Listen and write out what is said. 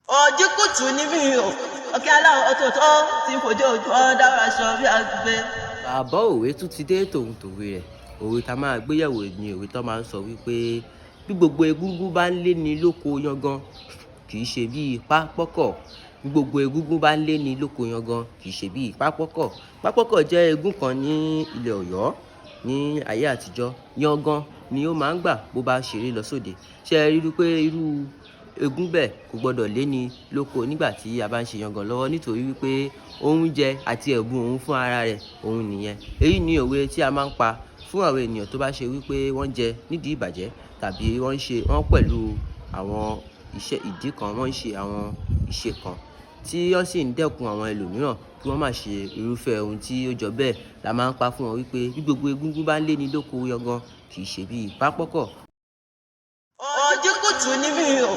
Ojú kùtù ni mí o, ọ̀kẹ́ aláwọ̀ ọ̀tọ̀ọ̀tọ̀ tí ń fojú ojú ọ̀ dára aṣọ bí àgbè. Bàbá òwe tún ti dé tòun tòwe rẹ̀. Òwe tá máa gbéyẹ̀wò ni òwe tó máa ń sọ wípé bí gbogbo egúngún bá ń lé ni lóko yangan kì í ṣe bí ipá pọ́kọ̀. Bí gbogbo egúngún bá ń lé ni lóko yangan kì í ṣe bí ipá pọ́kọ̀. Pápọ́kọ̀ jẹ́ egún kan ní ilẹ̀ Ọ̀yọ́ ní ayé àtijọ́. Yangan ni ó máa ń gbà bó bá ṣeré lọ sóde. Ṣé ẹ rí i pé irú egún bẹ́ẹ̀ kò gbọdọ̀ lé ni lóko nígbà tí a bá ń ṣe yangan lọ́wọ́ nítorí wípé oúnjẹ àti ẹ̀bùn òun fún ara rẹ̀ òun nìyẹn. Èyí ni òwe tí a máa ń pa fún àwọn ènìyàn tó bá ṣe wípé wọ́n jẹ nídìí ìbàjẹ́ tàbí wọ́n pẹ̀lú àwọn iṣẹ́ ìdí kan, wọ́n ń ṣe àwọn ìṣe kan tí wọ́n sì ń dẹ́kun àwọn ẹlòmíràn kí wọ́n má ṣe irúfẹ́ ohun tí ó jọ bẹ́ẹ̀. La máa ń pa fún wọn wípé bí gbogbo egúngún bá ń lé ni lóko yangan kì í ṣe bí ipá pọ́kọ̀. Ojú kùtù ni mí o,